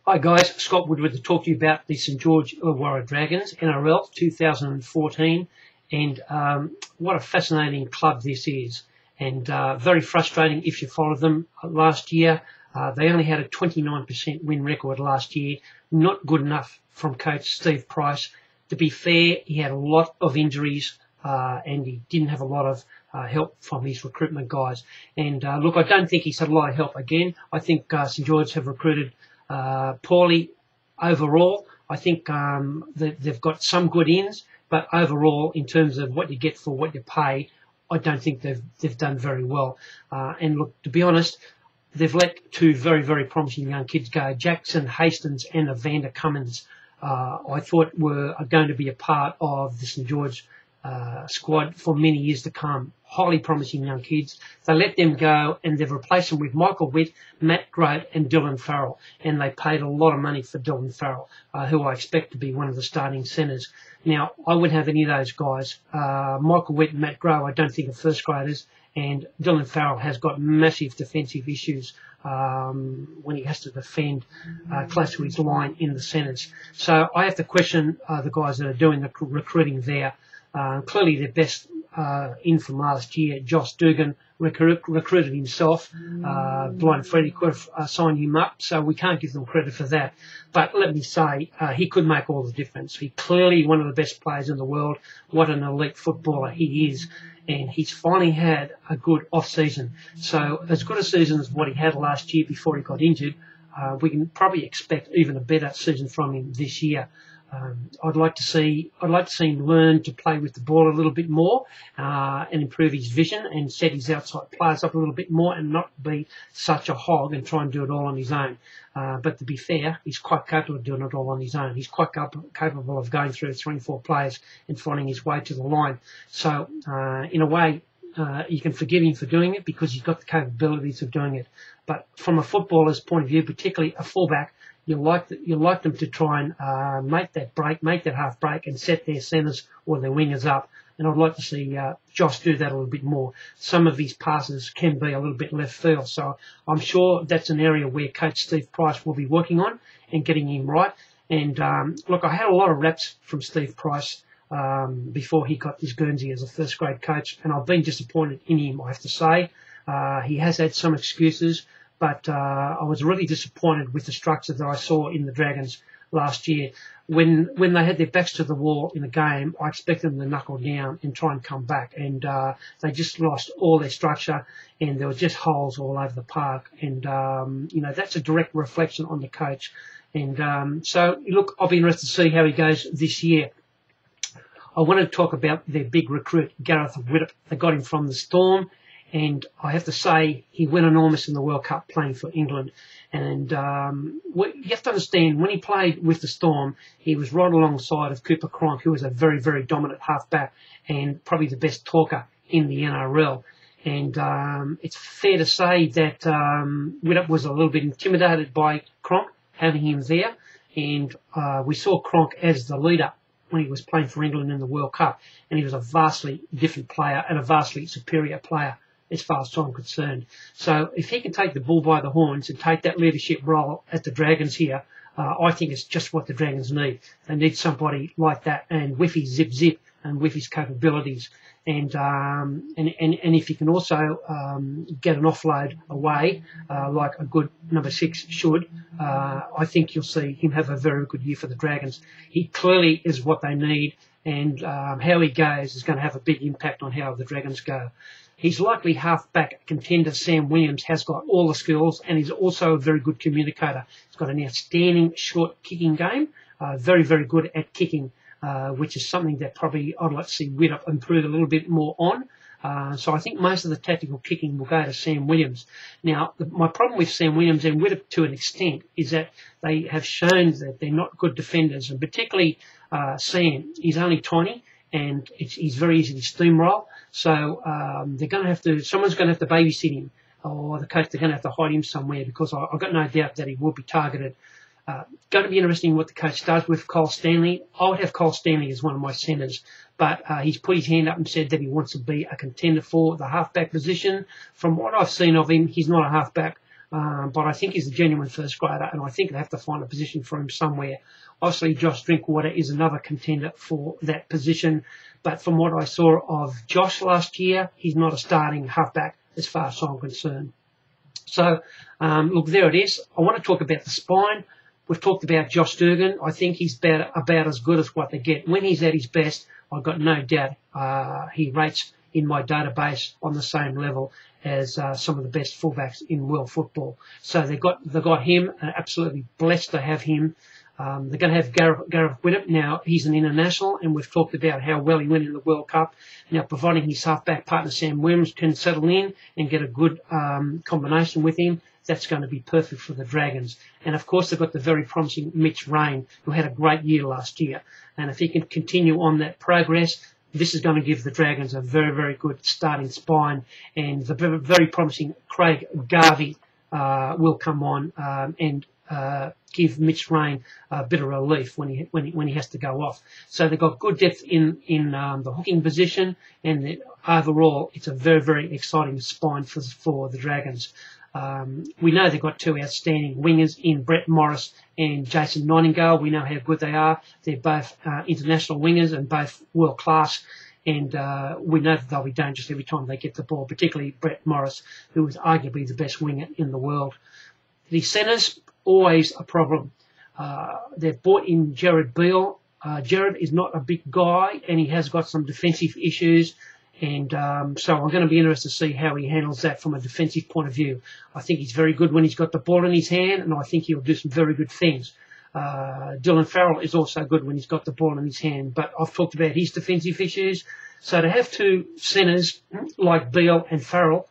Hi guys, Scott Woodward to talk to you about the St George Illawarra Dragons, NRL 2014, and what a fascinating club this is, and very frustrating if you follow them. Last year, they only had a 29% win record last year, not good enough from coach Steve Price. To be fair, he had a lot of injuries and he didn't have a lot of help from his recruitment guys. And look, I don't think he's had a lot of help again. I think St George have recruited poorly overall. I think they've got some good ins, but overall, in terms of what you get for what you pay, I don't think they've done very well. And look, to be honest, they've let two very, very promising young kids go, Jackson Hastings and Evander Cummins. I thought were going to be a part of the St George squad for many years to come. Highly promising young kids. They let them go and they've replaced them with Michael Witt, Matt Grote and Dylan Farrell. And they paid a lot of money for Dylan Farrell, who I expect to be one of the starting centres. Now, I wouldn't have any of those guys. Michael Witt and Matt Grote I don't think are first graders. And Dylan Farrell has got massive defensive issues when he has to defend close to his line in the centres. So I have to question the guys that are doing the recruiting there. Clearly their best in from last year, Josh Dugan, recruited himself. Blind Freddie could have signed him up, so we can't give them credit for that. But let me say, he could make all the difference. He's clearly one of the best players in the world. What an elite footballer he is. And he's finally had a good off-season. So as good a season as what he had last year before he got injured, we can probably expect even a better season from him this year. I'd like to see him learn to play with the ball a little bit more and improve his vision and set his outside players up a little bit more and not be such a hog and try and do it all on his own. But to be fair, he's quite capable of doing it all on his own. He's quite capable of going through 3 and 4 players and finding his way to the line. So in a way, you can forgive him for doing it because he's got the capabilities of doing it. But from a footballer's point of view, particularly a fullback, you like them to try and make that break, make that half break, and set their centres or their wingers up. And I'd like to see Josh do that a little bit more. Some of his passes can be a little bit left field, so I'm sure that's an area where Coach Steve Price will be working on and getting him right. And look, I had a lot of reps from Steve Price before he got this Guernsey as a first grade coach, and I've been disappointed in him, I have to say. He has had some excuses. But I was really disappointed with the structure that I saw in the Dragons last year. When they had their backs to the wall in the game, I expected them to knuckle down and try and come back. And they just lost all their structure, and there were just holes all over the park. And, you know, that's a direct reflection on the coach. And so, look, I'll be interested to see how he goes this year. I want to talk about their big recruit, Gareth Widdop. They got him from the Storm. And I have to say, he went enormous in the World Cup playing for England. And you have to understand, when he played with the Storm, he was right alongside of Cooper Cronk, who was a very, very dominant halfback and probably the best talker in the NRL. And it's fair to say that Widdop was a little bit intimidated by Cronk, having him there. And we saw Cronk as the leader when he was playing for England in the World Cup. And he was a vastly different player and a vastly superior player, as far as I'm concerned. So if he can take the bull by the horns and take that leadership role at the Dragons here, I think it's just what the Dragons need. They need somebody like that, and with his zip and with his capabilities. And if he can also get an offload away, like a good number 6 should, I think you'll see him have a very good year for the Dragons. He clearly is what they need, and how he goes is going to have a big impact on how the Dragons go. His likely halfback contender, Sam Williams, has got all the skills, and he's also a very good communicator. He's got an outstanding short kicking game, very, very good at kicking, which is something that probably I'd like to see Widdop improve a little bit more on. So I think most of the tactical kicking will go to Sam Williams. Now, my problem with Sam Williams and Widdop to an extent is that they have shown that they're not good defenders, and particularly Sam. He's only tiny, and he's very easy to steamroll. So they're going to have to, someone's going to have to babysit him, or the coach, they're going to have to hide him somewhere, because I've got no doubt that he will be targeted. Going to be interesting what the coach does with Cole Stanley. I would have Cole Stanley as one of my centres, but he's put his hand up and said that he wants to be a contender for the halfback position. From what I've seen of him, he's not a halfback. but I think he's a genuine first grader, and I think they have to find a position for him somewhere. Obviously, Josh Drinkwater is another contender for that position, but from what I saw of Josh last year, he's not a starting halfback as far as I'm concerned. So, look, there it is. I want to talk about the spine. We've talked about Josh Dugan. I think he's about as good as what they get. When he's at his best, I've got no doubt he rates in my database on the same level as some of the best fullbacks in world football. So they got him, and absolutely blessed to have him. They're going to have Gareth Widdop. Now, he's an international, and we've talked about how well he went in the World Cup. Now, providing his halfback partner Sam Williams can settle in and get a good combination with him, that's going to be perfect for the Dragons. And, of course, they've got the very promising Mitch Rein, who had a great year last year. And if he can continue on that progress, this is going to give the Dragons a very, very good starting spine. And the very promising Garvey will come on and give Mitch Rein a bit of relief when he has to go off. So they've got good depth in the hooking position, and overall it's a very, very exciting spine for the Dragons. We know they've got two outstanding wingers in Brett Morris and Jason Nightingale. We know how good they are. They're both international wingers and both world class. And we know that they'll be dangerous every time they get the ball, particularly Brett Morris, who is arguably the best winger in the world. The centres, always a problem. They've brought in Gerard Beale. Gerard is not a big guy, and he has got some defensive issues. And so I'm going to be interested to see how he handles that from a defensive point of view. I think he's very good when he's got the ball in his hand, and I think he'll do some very good things. Farrell is also good when he's got the ball in his hand, but I've talked about his defensive issues. So to have two centres like Beale and Farrell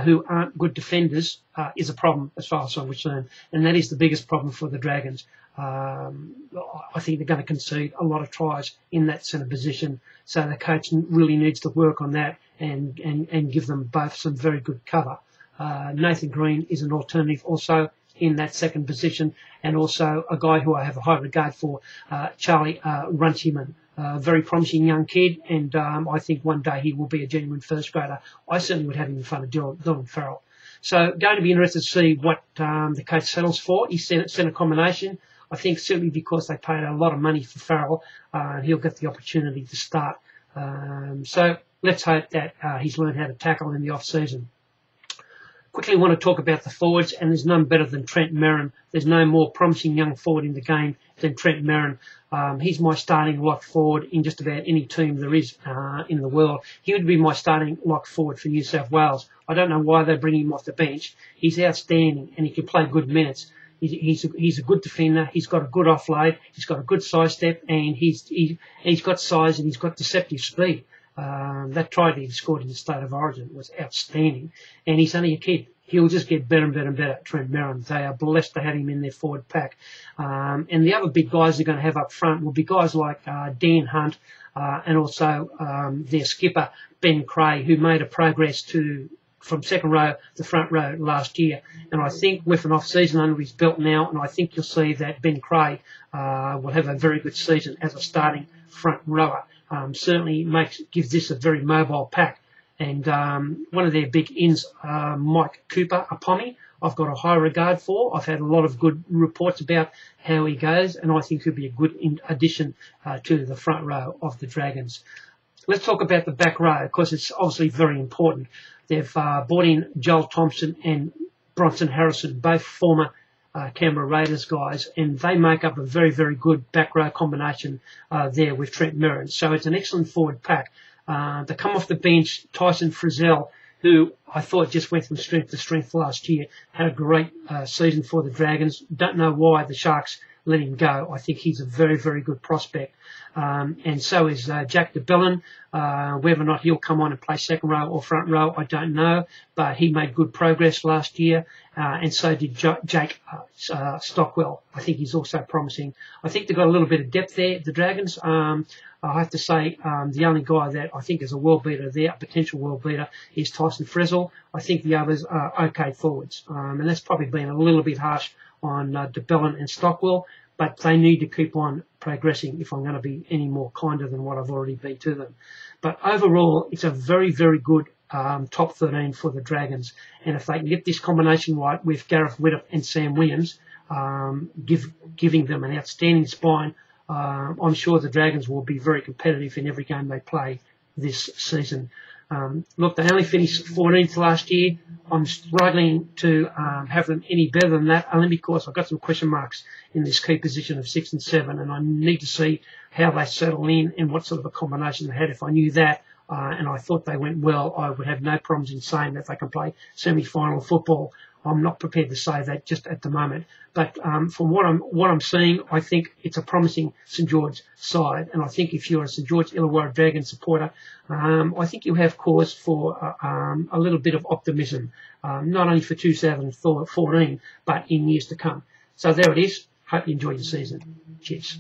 who aren't good defenders is a problem as far as I'm concerned, and that is the biggest problem for the Dragons. I think they're going to concede a lot of tries in that centre position, so the coach really needs to work on that and give them both some very good cover. Nathan Green is an alternative also in that second position, and also a guy who I have a high regard for, Charly Runciman. Very promising young kid, and I think one day he will be a genuine first grader. I certainly would have him in front of Dylan Farrell. So going to be interested to see what the coach settles for. He sent a combination. I think certainly because they paid a lot of money for Farrell, he'll get the opportunity to start. So let's hope that he's learned how to tackle in the off-season. Quickly want to talk about the forwards, and there's none better than Trent Merrin. There's no more promising young forward in the game than Trent Merrin. He's my starting lock forward in just about any team there is in the world. He would be my starting lock forward for New South Wales. I don't know why they bring him off the bench. He's outstanding, and he can play good minutes. He's a good defender. He's got a good offload. He's got a good side step, and he's got size, and he's got deceptive speed. That try that he scored in the State of Origin was outstanding, and he's only a kid. He'll just get better and better and better, Trent Merrin. They are blessed to have him in their forward pack. And the other big guys they're going to have up front will be guys like Dan Hunt and also their skipper, Ben Creagh, who made a progress from second row to front row last year. And I think with an off-season under his belt now, and I think you'll see that Ben Creagh will have a very good season as a starting front rower. Certainly gives this a very mobile pack. And one of their big ins, Mike Cooper, a Pommy, I've got a high regard for. I've had a lot of good reports about how he goes, and I think he'll be a good addition to the front row of the Dragons. Let's talk about the back row, because it's obviously very important. They've brought in Joel Thompson and Bronson Harrison, both former Canberra Raiders guys, and they make up a very, very good back row combination there with Trent Merrin. So it's an excellent forward pack. They come off the bench, Tyson Frizell, who I thought just went from strength to strength last year, had a great season for the Dragons. Don't know why the Sharks let him go. I think he's a very, very good prospect. And so is Jack de Belin. Whether or not he'll come on and play second row or front row, I don't know. But he made good progress last year. And so did Jake Stockwell. I think he's also promising. I think they've got a little bit of depth there, the Dragons. I have to say the only guy that I think is a world beater there, a potential world beater, is Tyson Frizell. I think the others are okay forwards. And that's probably been a little bit harsh on de Belin and Stockwell. But they need to keep on progressing if I'm going to be any more kinder than what I've already been to them. But overall, it's a very, very good top 13 for the Dragons. And if they can get this combination right with Gareth Widdop and Sam Williams, giving them an outstanding spine, I'm sure the Dragons will be very competitive in every game they play this season. Look, they only finished 14th last year. I'm struggling to have them any better than that, only because I've got some question marks in this key position of 6 and 7, and I need to see how they settle in and what sort of a combination they had. If I knew that, and I thought they went well, I would have no problems in saying that they can play semi-final football. I'm not prepared to say that just at the moment. But from what I'm seeing, I think it's a promising St George side. And I think if you're a St George Illawarra Dragon supporter, I think you have cause for a little bit of optimism, not only for 2014, but in years to come. So there it is. Hope you enjoy your season. Cheers.